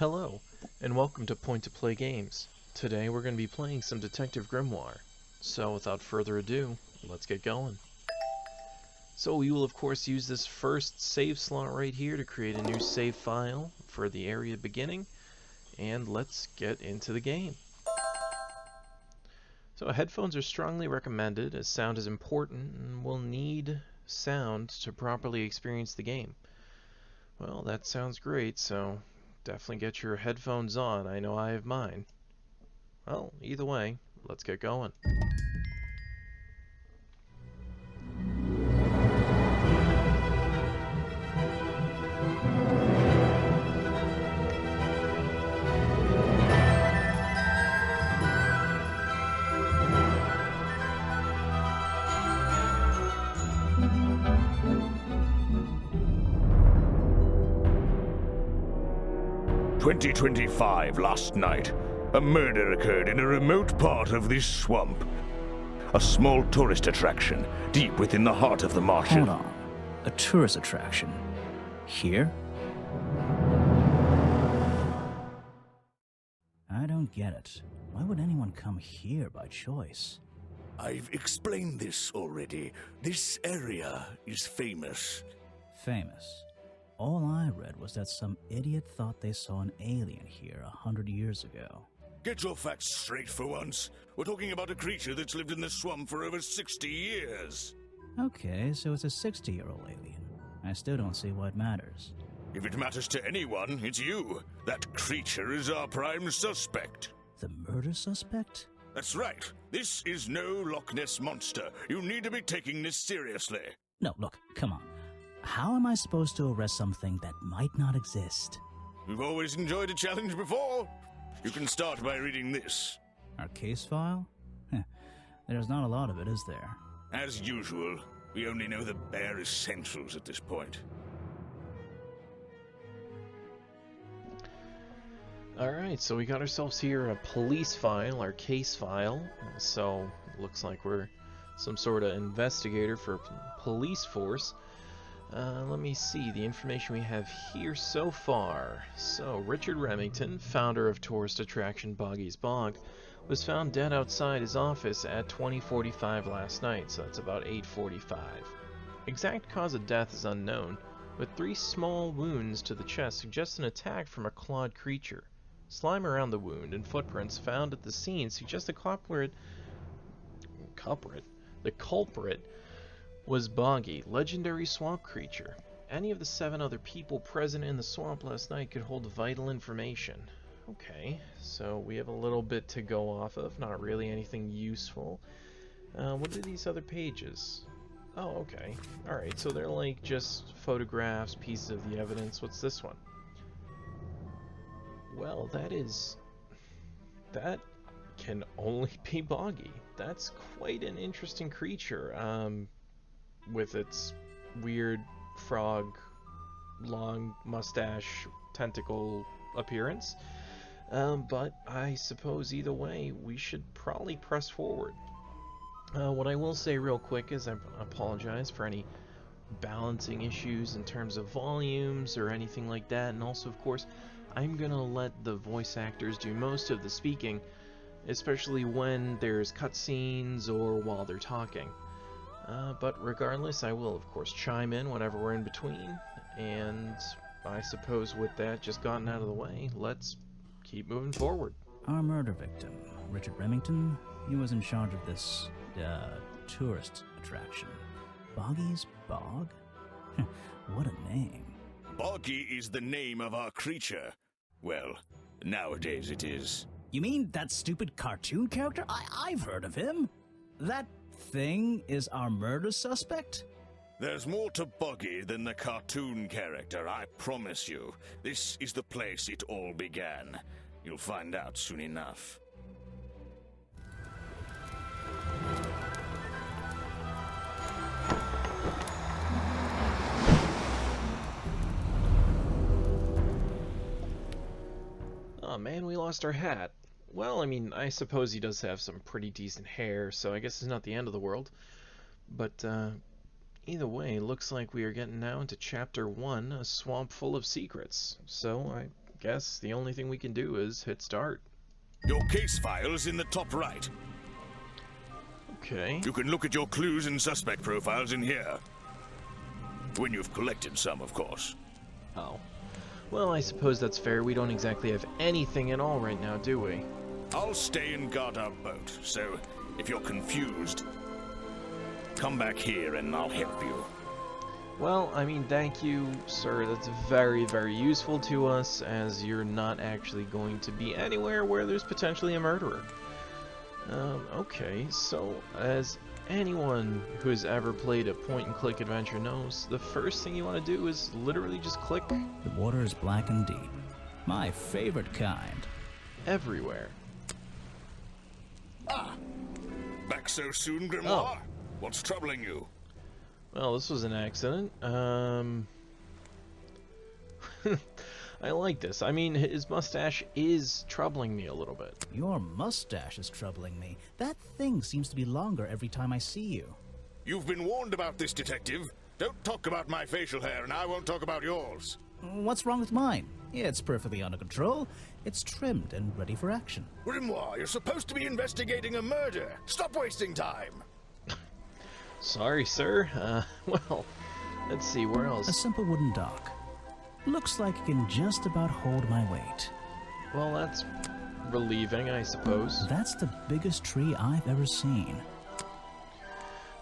Hello, and welcome to Point to Play Games. Today we're going to be playing some Detective Grimoire. So without further ado, let's get going. So we will of course use this first save slot right here to create a new save file for the area beginning, and let's get into the game. So headphones are strongly recommended as sound is important and we'll need sound to properly experience the game. Well, that sounds great, so definitely get your headphones on. I know I have mine. Well, either way, let's get going. "2025 last night, a murder occurred in a remote part of this swamp. A small tourist attraction deep within the heart of the marshes. Hold on. A tourist attraction? Here? I don't get it. Why would anyone come here by choice? I've explained this already. This area is famous. Famous. All I read was that some idiot thought they saw an alien here 100 years ago. Get your facts straight for once. We're talking about a creature that's lived in the swamp for over 60 years. Okay, so it's a 60-year-old alien. I still don't see why it matters. If it matters to anyone, it's you. That creature is our prime suspect. The murder suspect? That's right. This is no Loch Ness monster. You need to be taking this seriously. No, look, come on. How am I supposed to arrest something that might not exist? We've always enjoyed a challenge before. You can start by reading this. Our case file? There's not a lot of it, is there? As usual, we only know the bare essentials at this point. Alright, so we got ourselves here a police file, our case file. So, looks like we're some sort of investigator for police force. Let me see the information we have here so far. So, Richard Remington, founder of tourist attraction Boggy's Bog, was found dead outside his office at 20:45 last night, so that's about 8:45. Exact cause of death is unknown, but 3 small wounds to the chest suggest an attack from a clawed creature. Slime around the wound and footprints found at the scene suggest the culprit was Boggy, legendary swamp creature. Any of the 7 other people present in the swamp last night could hold vital information. Okay, so we have a little bit to go off of, not really anything useful. What are these other pages? Oh, okay. Alright, so they're like just photographs, pieces of the evidence. What's this one? Well, that can only be Boggy. That's quite an interesting creature. With its weird frog, long mustache, tentacle appearance. But I suppose either way, we should probably press forward. What I will say real quick is I apologize for any balancing issues in terms of volumes or anything like that, and also, of course, I'm gonna let the voice actors do most of the speaking, especially when there's cutscenes or while they're talking. But regardless, I will of course chime in whenever we're in between, and I suppose with that just gotten out of the way, let's keep moving forward. Our murder victim, Richard Remington, he was in charge of this, tourist attraction. Boggy's Bog? What a name. Boggy is the name of our creature. Well, nowadays it is. You mean that stupid cartoon character? I've heard of him. That thing is our murder suspect? There's more to Boggy than the cartoon character, I promise you. This is the place it all began. You'll find out soon enough. Oh man, we lost our hat. Well, I mean, I suppose he does have some pretty decent hair, so I guess it's not the end of the world. But, either way, looks like we are getting now into Chapter 1, A Swamp Full of Secrets. So, I guess the only thing we can do is hit start. Your case file's in the top right. Okay. You can look at your clues and suspect profiles in here. When you've collected some, of course. Oh. Well, I suppose that's fair. We don't exactly have anything at all right now, do we? I'll stay and guard our boat, so if you're confused, come back here and I'll help you. Well, I mean, thank you, sir. That's very, very useful to us, as you're not actually going to be anywhere where there's potentially a murderer. Okay, so as anyone who has ever played a point-and-click adventure knows, the first thing you want to do is literally just click The water is black and deep. My favorite kind. everywhere. Back so soon, Grimoire? Oh. What's troubling you? Well, this was an accident. I like this. I mean, his mustache is troubling me a little bit. Your mustache is troubling me. That thing seems to be longer every time I see you. You've been warned about this, detective. Don't talk about my facial hair, and I won't talk about yours. What's wrong with mine? It's perfectly under control. It's trimmed and ready for action. Grimoire, you're supposed to be investigating a murder. Stop wasting time. Sorry, sir. Well, let's see, where A else? simple wooden dock. Looks like it can just about hold my weight. Well, that's relieving, I suppose. That's the biggest tree I've ever seen.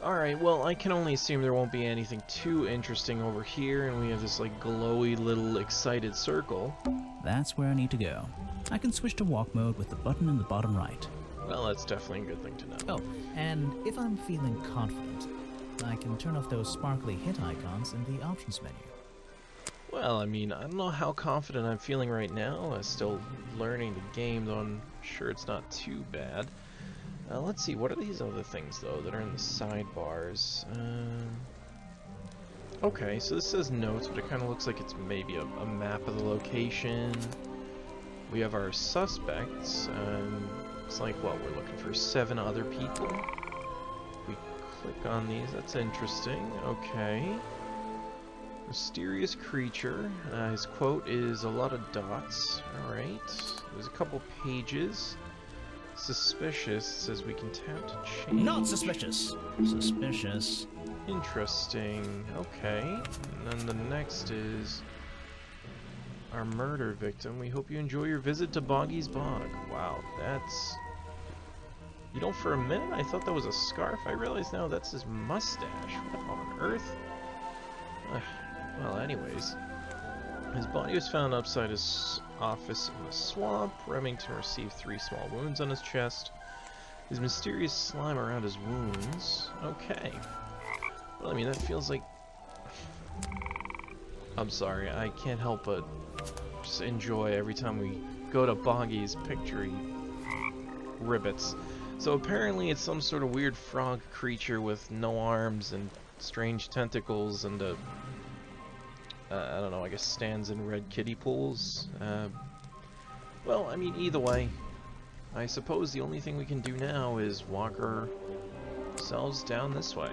Alright, well, I can only assume there won't be anything too interesting over here, and we have this, like, glowy little excited circle. That's where I need to go. I can switch to walk mode with the button in the bottom right. Well, that's definitely a good thing to know. Oh, and if I'm feeling confident, I can turn off those sparkly hit icons in the options menu. Well, I mean, I don't know how confident I'm feeling right now. I'm still learning the game, though I'm sure it's not too bad. Let's see, what are these other things, though, that are in the sidebars? Okay, so this says notes, but it kind of looks like it's maybe a map of the location. We have our suspects, looks like, what, we're looking for 7 other people. We click on these, that's interesting, okay. Mysterious creature, his quote is a lot of dots, alright. There's a couple pages. Suspicious says we can tap to change. Not suspicious. Suspicious. Interesting. Okay. And then the next is our murder victim. We hope you enjoy your visit to Boggy's Bog. Wow, that's... You know, for a minute I thought that was a scarf. I realize now that's his mustache. What on earth? Well, anyways. His body was found outside his office in a swamp. Remington received 3 small wounds on his chest. His mysterious slime around his wounds. Okay. Well, I mean, that feels like... I'm sorry, I can't help but just enjoy every time we go to Boggy's picture ribbits. So apparently it's some sort of weird frog creature with no arms and strange tentacles and a... I don't know, I guess stands in red kiddie pools. Well, I mean, either way, I suppose the only thing we can do now is walk ourselves down this way.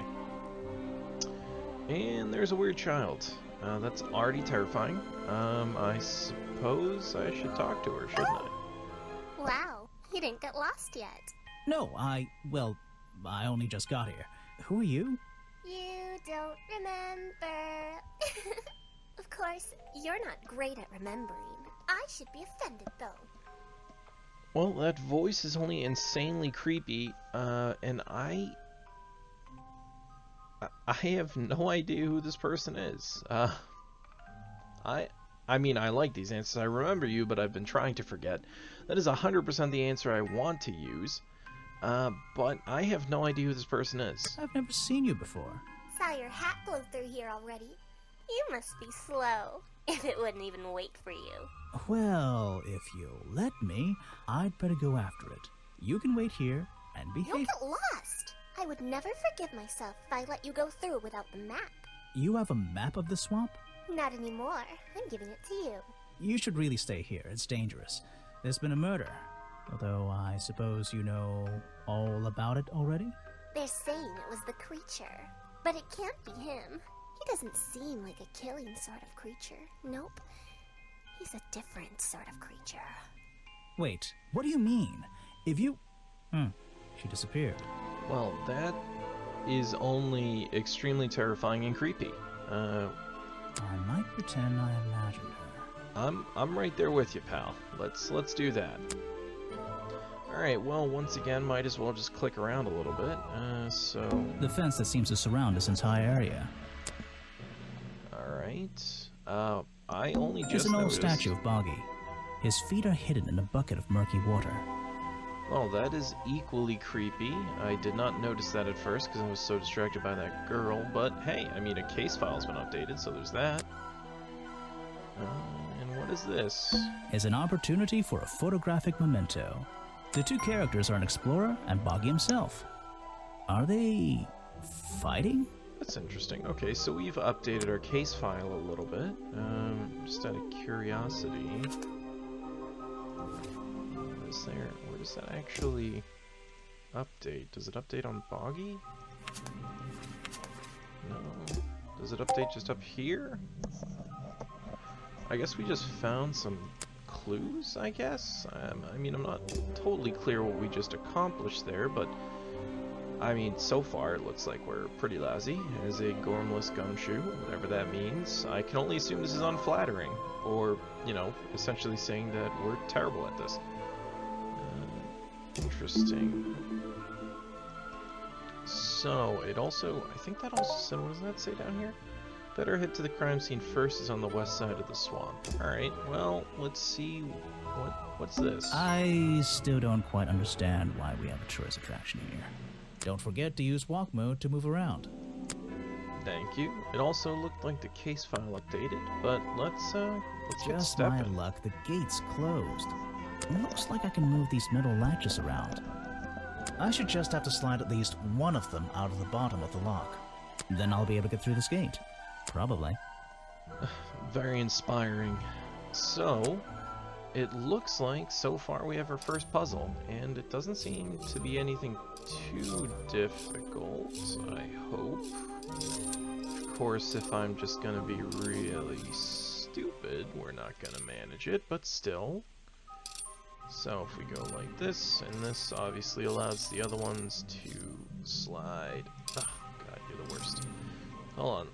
And there's a weird child. That's already terrifying. I suppose I should talk to her, shouldn't I? Wow, you didn't get lost yet. No, I only just got here. Who are you? You don't remember. Of course, you're not great at remembering. I should be offended, though. Well, that voice is only insanely creepy, and I have no idea who this person is. I mean, I like these answers. I remember you, but I've been trying to forget. That is 100% the answer I want to use, but I have no idea who this person is. I've never seen you before. Saw your hat blow through here already. You must be slow, if it wouldn't even wait for you. Well, if you'll let me, I'd better go after it. You can wait here and You'll behave. get lost. I would never forgive myself if I let you go through without the map. You have a map of the swamp? Not anymore. I'm giving it to you. You should really stay here. It's dangerous. There's been a murder. Although I suppose you know all about it already? They're saying it was the creature, but it can't be him. He doesn't seem like a killing sort of creature. Nope. He's a different sort of creature. Wait, what do you mean? If you... she disappeared. Well, that is only extremely terrifying and creepy. I might pretend I imagined her. I'm right there with you, pal. Let's do that. Alright, well, once again, might as well just click around a little bit. So... The fence that seems to surround this entire area. Alright. I only just It's an old noticed... statue of Boggy. His feet are hidden in a bucket of murky water. Well, that is equally creepy. I did not notice that at first because I was so distracted by that girl, but hey, I mean, a case file's been updated, so there's that. And what is this? Is an opportunity for a photographic memento. The two characters are an explorer and Boggy himself. Are they... fighting? That's interesting. Okay, so we've updated our case file a little bit. Just out of curiosity... What is there? Where does that actually update? Does it update on Boggy? No. Does it update just up here? I guess we just found some clues, I guess? I mean, I'm not totally clear what we just accomplished there, but I mean, so far it looks like we're pretty lousy as a gormless gumshoe, whatever that means. I can only assume this is unflattering, or, you know, essentially saying that we're terrible at this. Interesting. So, it also, I think that also said, what does that say down here? Better head to the crime scene first is on the west side of the swamp. Alright, well, let's see, what's this? I still don't quite understand why we have a tourist attraction here. Don't forget to use walk mode to move around. Thank you. It also looked like the case file updated, but let's get Just stepping. my luck, the gate's closed. It looks like I can move these metal latches around. I should just have to slide at least one of them out of the bottom of the lock. Then I'll be able to get through this gate. Probably. Very inspiring. So, it looks like so far we have our first puzzle, and it doesn't seem to be anything too difficult, I hope. Of course, if I'm just gonna be really stupid, we're not gonna manage it, but still. So if we go like this, and this obviously allows the other ones to slide. Oh, God, you're the worst. Hold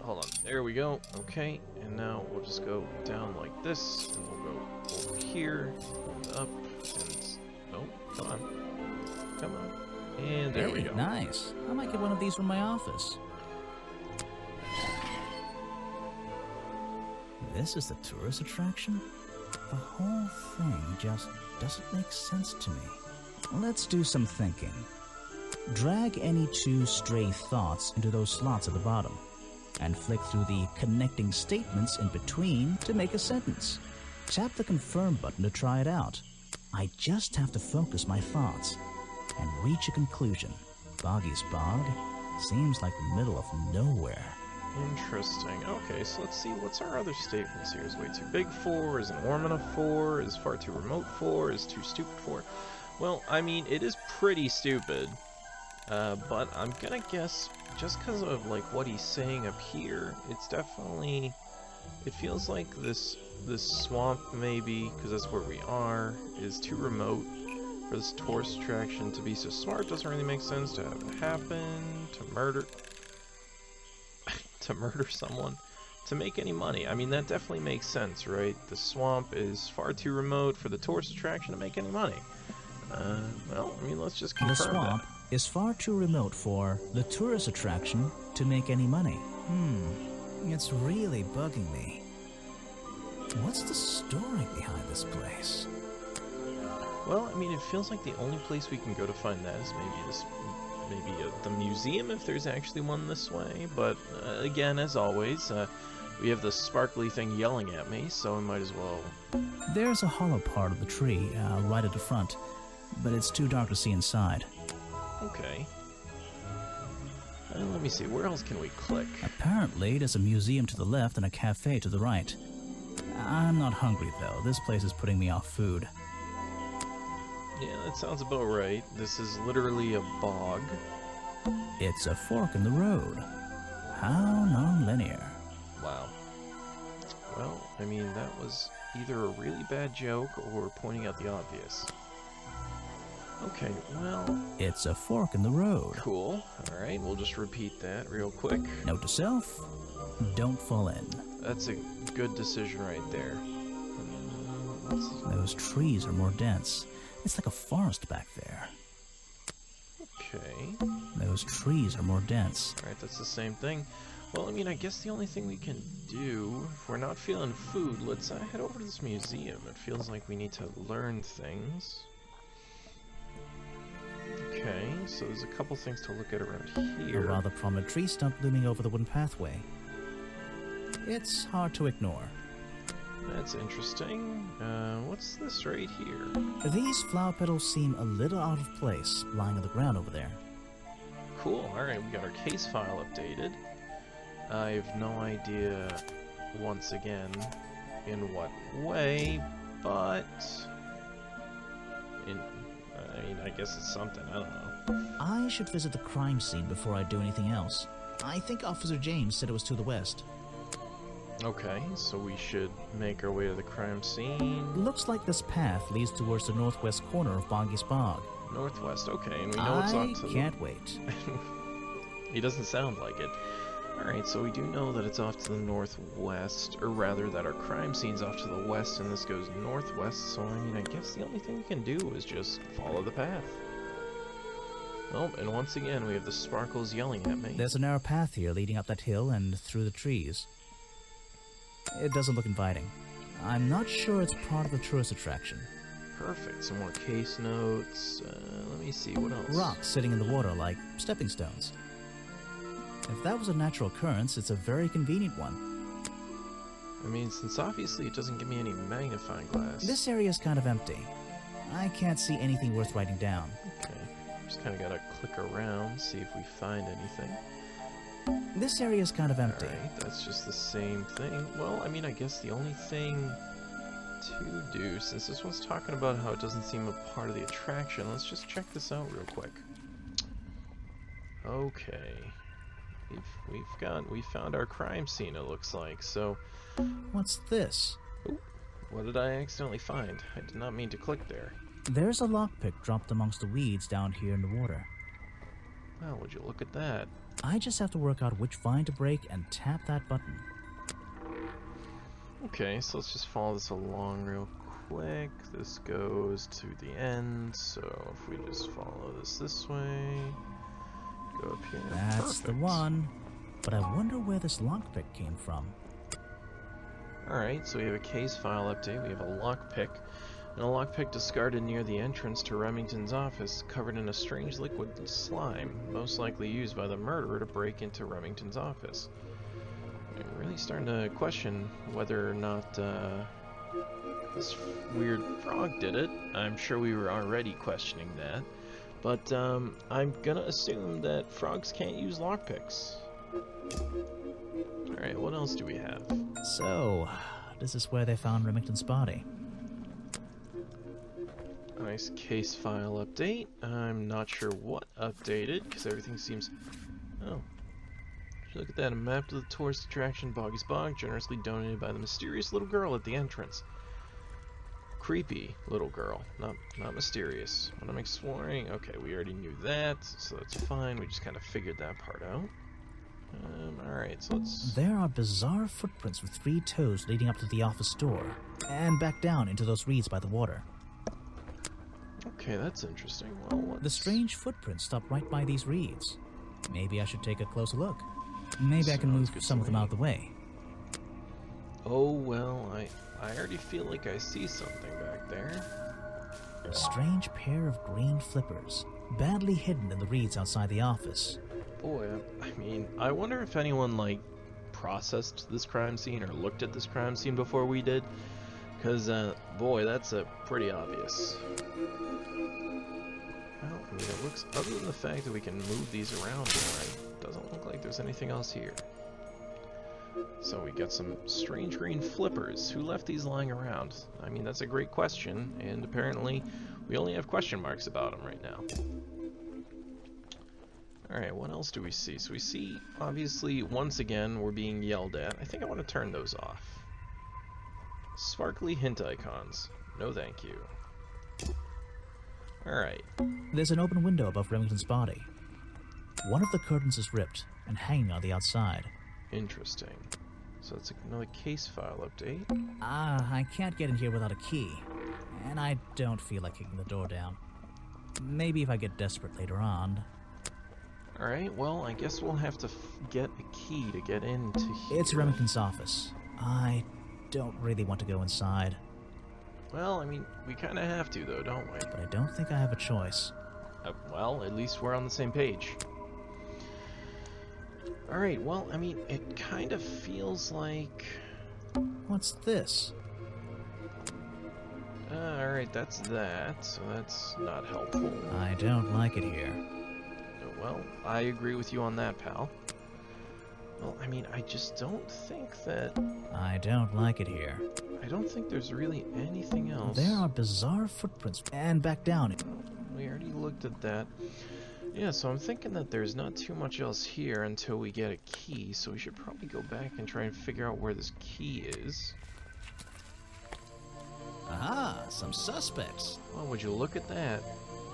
on, there we go. Okay, and now we'll just go down like this, and we'll go over here, and up, and... Oh, come on. And there we go. Nice. I might get one of these from my office. This is the tourist attraction? The whole thing just doesn't make sense to me. Let's do some thinking. Drag any two stray thoughts into those slots at the bottom, and flick through the connecting statements in between to make a sentence. Tap the confirm button to try it out. I just have to focus my thoughts and reach a conclusion. Boggy's Bog seems like the middle of nowhere. Interesting. Okay, so let's see. What's our other statements here? Is way too big for? Isn't warm enough for? Is far too remote for? Is too stupid for? Well, I mean, it is pretty stupid. But I'm gonna guess, just because of like what he's saying up here, it's definitely... It feels like this swamp, maybe, because that's where we are, is too remote for this tourist attraction to be so smart. Doesn't really make sense to have it happen, to murder... to murder someone, to make any money. I mean, that definitely makes sense, right? The swamp is far too remote for the tourist attraction to make any money. Well, I mean, let's just confirm The swamp is far too remote for the tourist attraction to make any money. It's really bugging me. What's the story behind this place? Well, I mean, it feels like the only place we can go to find that is maybe the museum, if there's actually one this way. But again, as always, we have the sparkly thing yelling at me, so I might as well... There's a hollow part of the tree right at the front, but it's too dark to see inside. Okay. Let me see, where else can we click? Apparently, there's a museum to the left and a cafe to the right. I'm not hungry, though. This place is putting me off food. Yeah, that sounds about right. This is literally a bog. It's a fork in the road. How non-linear. Wow. Well, I mean, that was either a really bad joke or pointing out the obvious. Okay, well... It's a fork in the road. Cool. Alright, we'll just repeat that real quick. Note to self, don't fall in. That's a good decision right there. Those trees are more dense. It's like a forest back there. Okay. Those trees are more dense. Alright, that's the same thing. Well, I mean, I guess the only thing we can do, if we're not feeling food, let's head over to this museum. It feels like we need to learn things. Okay, so there's a couple things to look at around A here. rather prominent tree stump looming over the wooden pathway. It's hard to ignore. That's interesting. What's this right here? These flower petals seem a little out of place, lying on the ground over there. Cool, alright, we got our case file updated. I have no idea, once again, in what way, but... I mean, I guess it's something, I don't know. I should visit the crime scene before I do anything else. I think Officer James said it was to the west. Okay, so we should make our way to the crime scene. Looks like this path leads towards the northwest corner of Boggy's Bog. Northwest, okay, and we know it's off to... I can't wait. He doesn't sound like it. Alright, so we do know that it's off to the northwest, or rather that our crime scene's off to the west and this goes northwest, so I mean, I guess the only thing we can do is just follow the path. Oh, and once again, we have the sparkles yelling at me. There's a narrow path here leading up that hill and through the trees. It doesn't look inviting. I'm not sure it's part of the tourist attraction. Perfect, some more case notes. Let me see, what else? Rocks sitting in the water like stepping stones. If that was a natural occurrence, it's a very convenient one. I mean, since obviously it doesn't give me any magnifying glass. This area is kind of empty. I can't see anything worth writing down. Okay, just kind of gotta click around, see if we find anything. This area is kind of empty. Alright, that's just the same thing. Well, I mean, I guess the only thing to do, since this one's talking about how it doesn't seem a part of the attraction, let's just check this out real quick. Okay. We found our crime scene, it looks like, so... What's this? Ooh, what did I accidentally find? I did not mean to click there. There's a lockpick dropped amongst the weeds down here in the water. Well, would you look at that? I just have to work out which vine to break and tap that button. Okay, so let's just follow this along real quick. This goes to the end, so if we just follow this way, go up here. That's the one. But I wonder where this lockpick came from. Alright, so we have a case file update, we have a lockpick, and a lockpick discarded near the entrance to Remington's office, covered in a strange liquid slime, most likely used by the murderer to break into Remington's office. I'm really starting to question whether or not this weird frog did it. I'm sure we were already questioning that, but I'm gonna assume that frogs can't use lockpicks. Alright, what else do we have? So, this is where they found Remington's body. Nice case file update. I'm not sure what updated, because everything seems... Oh. Look at that, a map to the tourist attraction Boggy's Bog, generously donated by the mysterious little girl at the entrance. Creepy little girl, not mysterious. When I'm exploring... Okay, we already knew that, so that's fine. We just kind of figured that part out. Alright, so let's... There are bizarre footprints with 3 toes leading up to the office door, and back down into those reeds by the water. Okay, that's interesting. Well, let's... The strange footprints stop right by these reeds. Maybe I should take a closer look. Maybe I can move some of them out of the way. Oh, well, I already feel like I see something back there. A strange pair of green flippers, badly hidden in the reeds outside the office. Boy, I mean, I wonder if anyone, like, processed this crime scene or looked at this crime scene before we did. Because, boy, that's pretty obvious. Well, I mean, it looks, other than the fact that we can move these around more, it doesn't look like there's anything else here. So we got some strange green flippers. Who left these lying around? I mean, that's a great question, and apparently we only have question marks about them right now. Alright, what else do we see? So we see, obviously, once again, we're being yelled at. I think I want to turn those off. Sparkly hint icons. No thank you. Alright. There's an open window above Remington's body. One of the curtains is ripped and hanging on the outside. Interesting. So that's another case file update. I can't get in here without a key. And I don't feel like kicking the door down. Maybe if I get desperate later on. Alright, well, I guess we'll have to get a key to get into here. It's Remington's office. I don't really want to go inside. Well, I mean, we kind of have to, though, don't we? But I don't think I have a choice. Well, at least we're on the same page. Alright, well, I mean, it kind of feels like... What's this? Alright, that's that, so that's not helpful. I don't like it here. Well, I agree with you on that, pal. Well, I mean, I just don't think that... I don't like it here. I don't think there's really anything else. There are bizarre footprints. And back down. We already looked at that. Yeah, so I'm thinking that there's not too much else here until we get a key, so we should probably go back and try and figure out where this key is. Aha, some suspects. Well, would you look at that?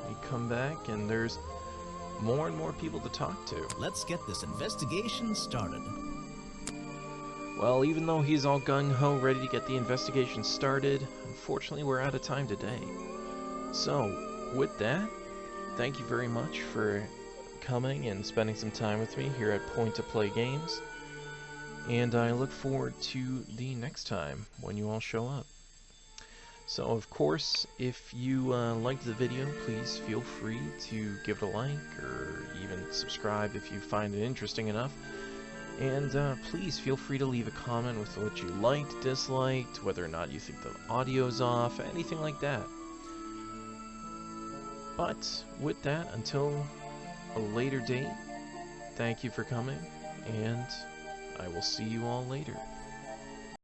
We come back and there's more and more people to talk to. Let's get this investigation started. Well, even though he's all gung-ho ready to get the investigation started, unfortunately we're out of time today. So, with that, thank you very much for coming and spending some time with me here at Point to Play Games. And I look forward to the next time when you all show up. So, of course, if you liked the video, please feel free to give it a like or even subscribe if you find it interesting enough. And please feel free to leave a comment with what you liked, disliked, whether or not you think the audio's off, anything like that. But with that, until a later date, thank you for coming, and I will see you all later.